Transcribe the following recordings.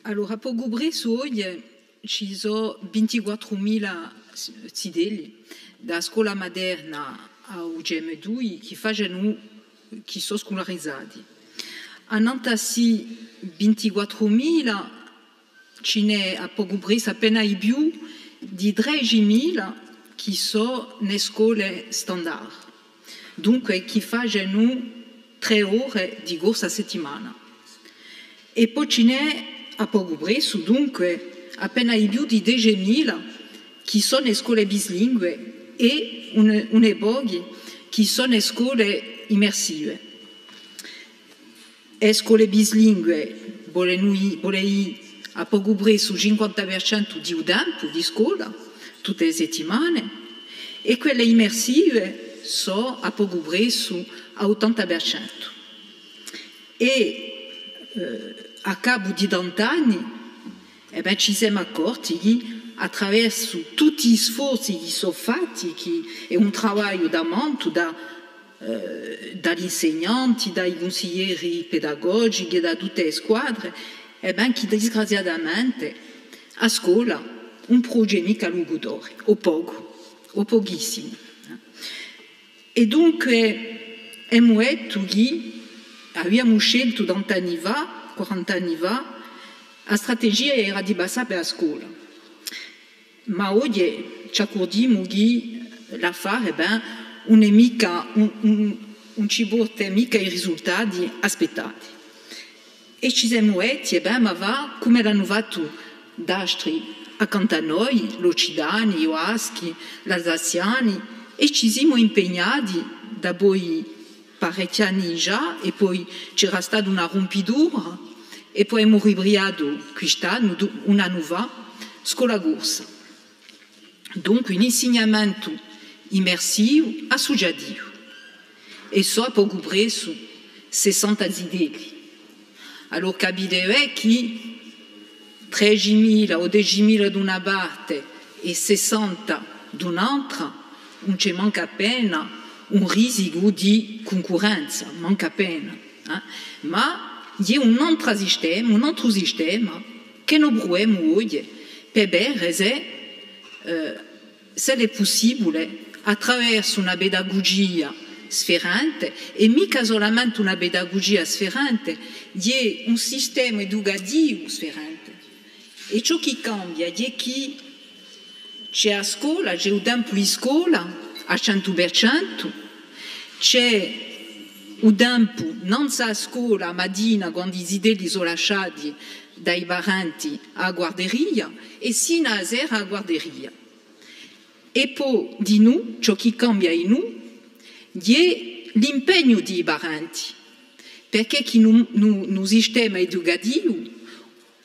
Allora, a Pogubresu oggi ci sono 24.000 studenti da scuola moderna a UGM2 che sono scolarizzati. A Nantassi 24.000 ce n'è a Pogubresu appena i più di 13.000 che sono nelle scuole standard. Dunque, che fanno 3 ore di corsa a settimana. E poi ce n'è a Pogubresu, dunque, appena i più di 10.000 che sono nelle scuole bilingue e une poche che sono nelle scuole immersive. Le scuole bilingue vogliono a Pogubresu 50% di tempo di scuola, tutte le settimane, e quelle immersive sono a Pogubresu a 80%. E a capo di 20 anni ci siamo accorti che attraverso tutti gli sforzi che sono fatti, che è un lavoro da molto dagli insegnanti, dai consiglieri pedagogici, da tutte le squadre, che disgraziatamente a scuola un progetto mica lungo d'ore, o poco, o pochissimo. E dunque abbiamo detto che abbiamo scelto 40 anni fa, la strategia era di passare per la scuola. Ma oggi ci accorgiamo che l'affare non è mica, non ci porta mica i risultati aspettati. E ci siamo detti, ma va come l'hanno fatto d'altri accanto a noi, l'Occidani, gli Oaschi, gli Alsaziani, e ci siamo impegnati da poi parecchi anni già, e poi c'era stata una rompitura, e poi abbiamo ribriato quest'anno una nuova scuola corsa. Dunque un insegnamento immersivo, associativo. E so a Pogubresu 60 zideli. Allora capite che 13.000 o 10.000 da una parte e 60 da un'altra, non ci manca appena un rischio di concorrenza, manca appena. Ma c'è un altro sistema che noi proviamo oggi per vedere se è possibile attraverso una pedagogia sferrante, e mica solamente una pedagogia sferrante, c'è un sistema educativo sferrante. E ciò che cambia è che c'è a scuola, c'è un tempo di scuola a 100%, c'è un tempo non a scuola, mattina, quando i zideli sono lasciati dai parenti a guarderia, e sino a sera a guarderia. E poi di noi, ciò che cambia in noi, è l'impegno dei parenti, perché nel sistema educativo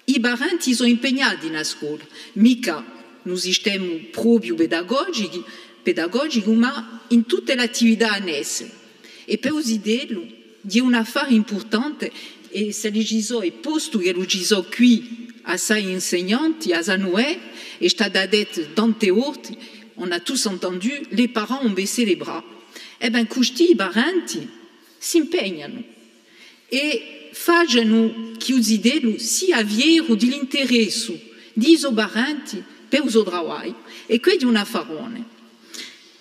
i parenti sono impegnati nella scuola, mica nel sistema proprio pedagogico, ma in tutte le attività annesse. E per usidello è un affare importante, e se li ci sono, e posto che lo ci sono qui a sei insegnanti, a Sanoè, è stata detta tante volte, on a tous entendu, les parents ont baissé les bras. E bien, questi parenti si impegnano e fanno che usidello sia vero dell'interesse dei parenti per il suo lavoro. E questo è un affarone.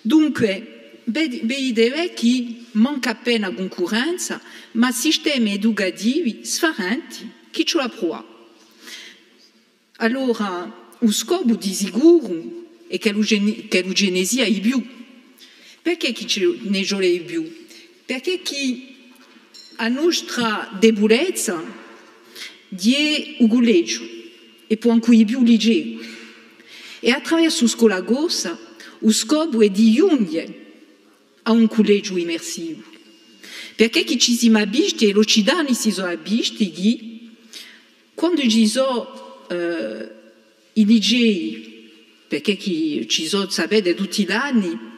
Dunque, vedete che manca appena concorrenza, ma sistemi educativi sfarenti che ce la prova. Allora, lo scopo di sicuro è che l'eugenesia è più. Perché ne vuole più? Perché la nostra debolezza è il collegio, e poi anche più leggero. E attraverso la scuola corsa, lo scopo è di giungere a un collegio immersivo. Perché ci siamo visti, e gli occidentali si sono visti, che quando ci sono i licei, perché ci sono, sapete, tutti gli anni,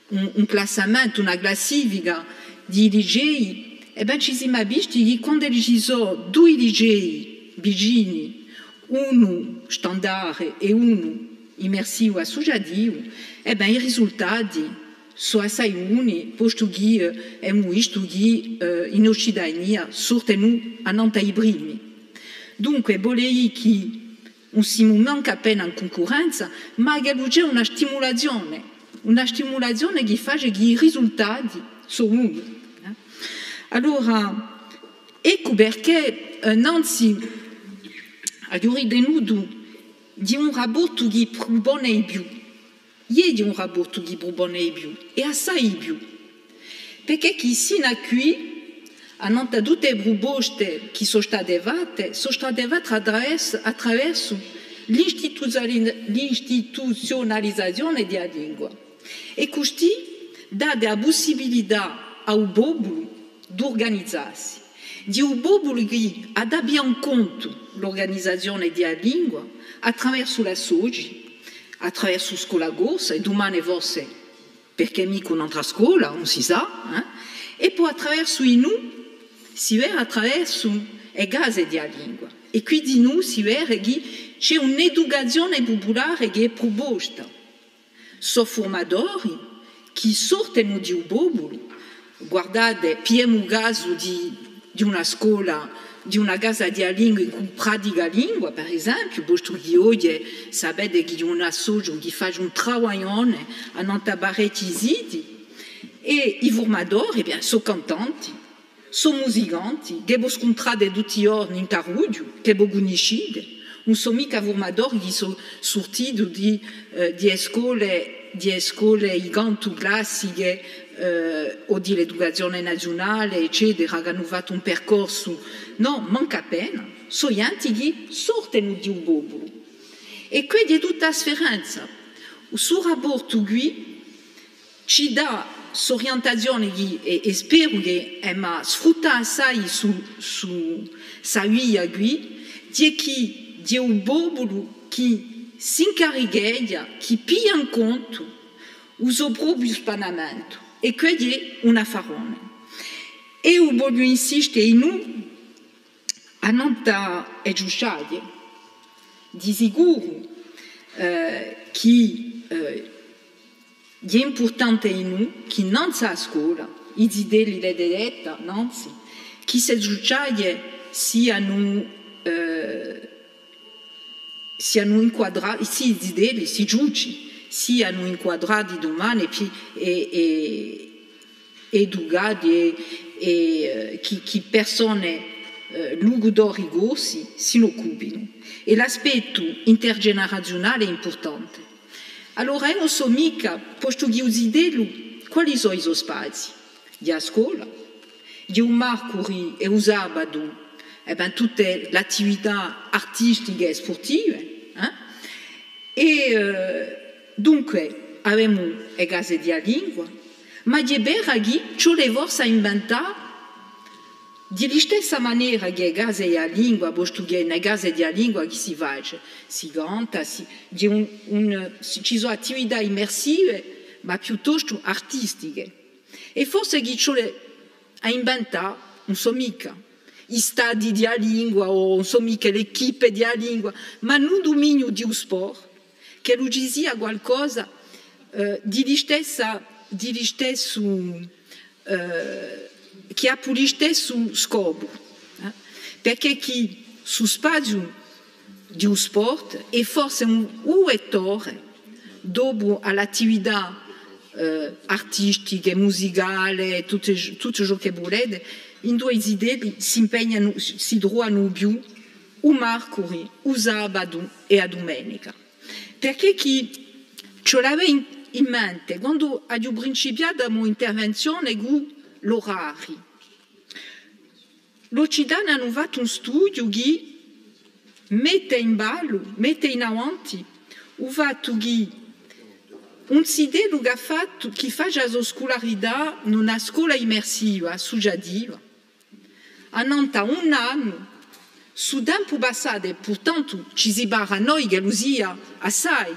un classamento, una classifica di licei, e ben ci siamo visti che quando ci sono 2 licei vicini, uno standard e uno immersivo associativo, e ben i risultati sono assai buoni, posto che abbiamo visto che in Occitania sortono a Nantes i primi. Dunque, volei che non siamo neanche appena in concorrenza, ma che c'è una stimolazione che fa che i risultati sono buoni. Allora, ecco perché Nancy ha ritenuto di un rapporto che è più buono e più. Di un rapporto che è più buono e più, e assai più. Perché chi si è qui, hanno tutte le proposte che sono state fatte attraverso l'istituzionalizzazione della lingua. E così dà la possibilità al popolo di organizzarsi, di un popolo che ha ben conto l'organizzazione della lingua attraverso la SOGI, attraverso la scuola corsa, e domani forse perché mica un'altra scuola, non si sa, e poi attraverso i nu, si vede attraverso le case della lingua. E quindi noi si vede che c'è un'educazione popolare che è proposta. Sono formatori che sortono di un popolo. Guardate, abbiamo un caso di una scuola, di una casa della lingua in cui pratica lingua, per esempio, posto che oggi sapete che c'è una socio che fa un lavoro a Nantabaretti Ziti, e i formatori sono contenti. Sono musicanti, che abbiamo scontrato tutti i giorni in Carudio, che abbiamo conosciuto. Non sono mica formatori che sono sortiti di scuole giganti classiche o di educazione nazionale, eccetera, che hanno fatto un percorso. No, manca appena. Sono gente che sortono di un popolo. E quindi è tutta la differenza. Sul rapporto qui ci dà orientazione e spero che sfrutta assai su sa via qui di un popolo che si incarica, che piglia in conto il suo proprio spanamento, e quindi è un affarone. E io voglio insistere in noi a non è giusto di sicuro che è importante in noi che non sia a scuola, i zideli le dedetta, anzi, che se giudice siano inquadrati, i zideli si giudici siano inquadrati domani e educati e che persone lucidori grossi si occupino. E l'aspetto intergenerazionale è importante. Allora, io non so mica, posto che usi quali sono i suoi spazi? Di a scuola, di un mercoledì e un sabato, tutte le attività artistiche e sportive. E dunque, abbiamo le case di lingua, ma di vera che ci volevo inventare di stessa maniera che le case di lingua, posto che nelle case di lingua che si fa, si canta, ci sono attività immersive, ma piuttosto artistiche. E forse che ci volevo inventare, non so mica, i stadi di lingua o non so mica l'equipe di lingua, ma non dominio di un sport, che non ci sia qualcosa di stesso che ha lo stesso scopo, perché chi su spazio di un sport è forse un vettore dopo all'attività artistica, musicale, tutto ciò che volete, in due idee si impegnano, si trovano più un mercoledì, un sabato e a domenica. Perché chi ce l'aveva in mente quando abbiamo principiato la mia intervenzione con l'orario. L'Occidente hanno fatto un studio che mette in ballo, mette in avanti il fatto che un sidelo che fa la scolarità in una scuola immersiva, associativa, hanno un anno, su tempo passato, portanto ci si parla noi che lo sia assai,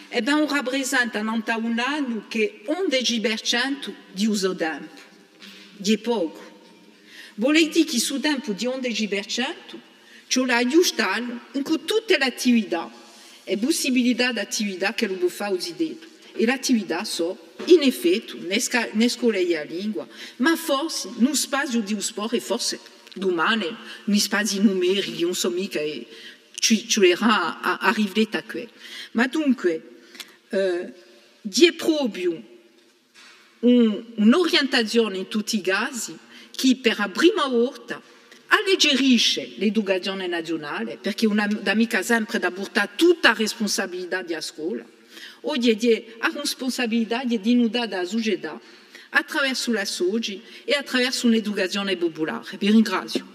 e ben rappresenta un anno che 11% di uso tempo, di poco. Vuol dire che su tempo di 11% c'è la giusta in cui tutte le attività e possibilità di attività che lo può fare usare. E le attività sono, in effetti, nelle scuole di lingua, ma forse, nello spazio di un sport, e forse domani, gli spazi numerici, non so mica, ci arriverà a qui. Ma dunque, è proprio un'orientazione in tutti i casi che per la prima volta alleggerisce l'educazione nazionale, perché una mica sempre da portare tutta la responsabilità della scuola, oggi è la responsabilità di noi dare società attraverso la SOGI e attraverso un'educazione popolare. Vi ringrazio.